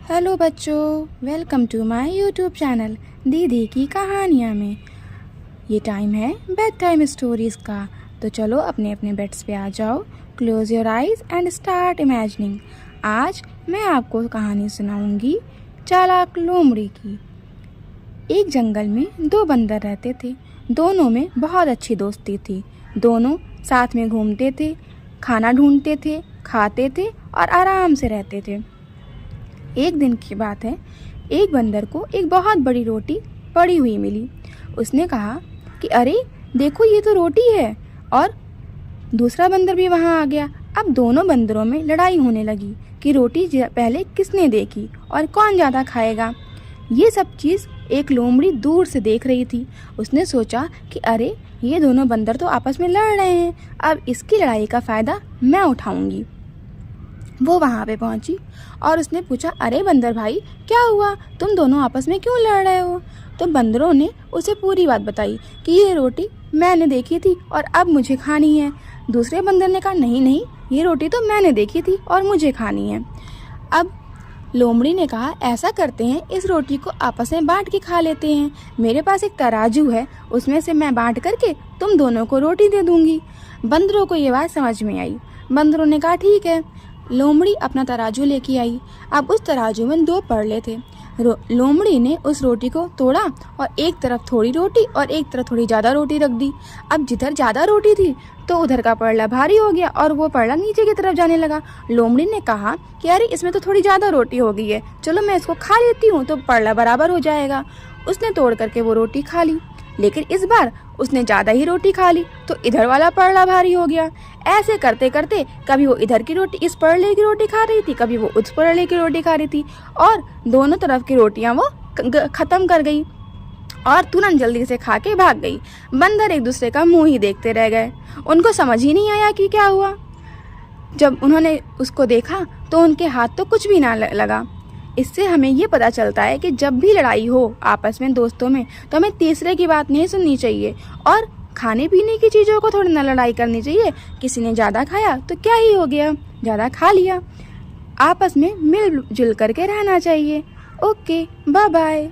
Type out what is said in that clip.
Hello बच्चों, welcome to my YouTube channel दीदी की कहानियाँ में। ये टाइम है बेड टाइम स्टोरीज़ का, तो चलो अपने अपने बेड्स पे आ जाओ। Close your eyes and start imagining. आज मैं आपको कहानी सुनाऊंगी चालाक लोमड़ी की। एक जंगल में दो बंदर रहते थे। दोनों में बहुत अच्छी दोस्ती थी। दोनों साथ में घूमते थे, खाना ढूंढते थे, खाते थे और आराम से रहते थे। एक दिन की बात है, एक बंदर को एक बहुत बड़ी रोटी पड़ी हुई मिली। उसने कहा कि अरे देखो, ये तो रोटी है। और दूसरा बंदर भी वहाँ आ गया। अब दोनों बंदरों में लड़ाई होने लगी कि रोटी पहले किसने देखी और कौन ज़्यादा खाएगा। ये सब चीज़ एक लोमड़ी दूर से देख रही थी। उसने सोचा कि अरे ये दोनों बंदर तो आपस में लड़ रहे हैं, अब इसकी लड़ाई का फ़ायदा मैं उठाऊंगी। वो वहाँ पे पहुँची और उसने पूछा, अरे बंदर भाई, क्या हुआ? तुम दोनों आपस में क्यों लड़ रहे हो? तो बंदरों ने उसे पूरी बात बताई कि ये रोटी मैंने देखी थी और अब मुझे खानी है। दूसरे बंदर ने कहा, नहीं नहीं, ये रोटी तो मैंने देखी थी और मुझे खानी है। अब लोमड़ी ने कहा, ऐसा करते हैं, इस रोटी को आपस में बांट के खा लेते हैं। मेरे पास एक तराजू है, उसमें से मैं बांट करके तुम दोनों को रोटी दे दूंगी। बंदरों को ये बात समझ में आई। बंदरों ने कहा, ठीक है। लोमड़ी अपना तराजू लेके आई। अब उस तराजू में दो परले थे। लोमड़ी ने उस रोटी को तोड़ा और एक तरफ थोड़ी रोटी और एक तरफ थोड़ी ज़्यादा रोटी रख दी। अब जिधर ज़्यादा रोटी थी तो उधर का परला भारी हो गया और वो परला नीचे की तरफ जाने लगा। लोमड़ी ने कहा कि अरे इसमें तो थोड़ी ज़्यादा रोटी हो गई है, चलो मैं इसको खा लेती हूँ तो परला बराबर हो जाएगा। उसने तोड़ करके वो रोटी खा ली, लेकिन इस बार उसने ज़्यादा ही रोटी खा ली तो इधर वाला परला भारी हो गया। ऐसे करते करते कभी वो इधर की रोटी, इस परले की रोटी खा रही थी, कभी वो उस परले की रोटी खा रही थी और दोनों तरफ की रोटियां वो ख़त्म कर गई और तुरंत जल्दी से खा के भाग गई। बंदर एक दूसरे का मुंह ही देखते रह गए। उनको समझ ही नहीं आया कि क्या हुआ। जब उन्होंने उसको देखा तो उनके हाथ तो कुछ भी ना लगा। इससे हमें ये पता चलता है कि जब भी लड़ाई हो आपस में दोस्तों में तो हमें तीसरे की बात नहीं सुननी चाहिए और खाने पीने की चीज़ों को थोड़ी ना लड़ाई करनी चाहिए। किसी ने ज़्यादा खाया तो क्या ही हो गया, ज़्यादा खा लिया। आपस में मिलजुल करके रहना चाहिए। Okay, bye bye.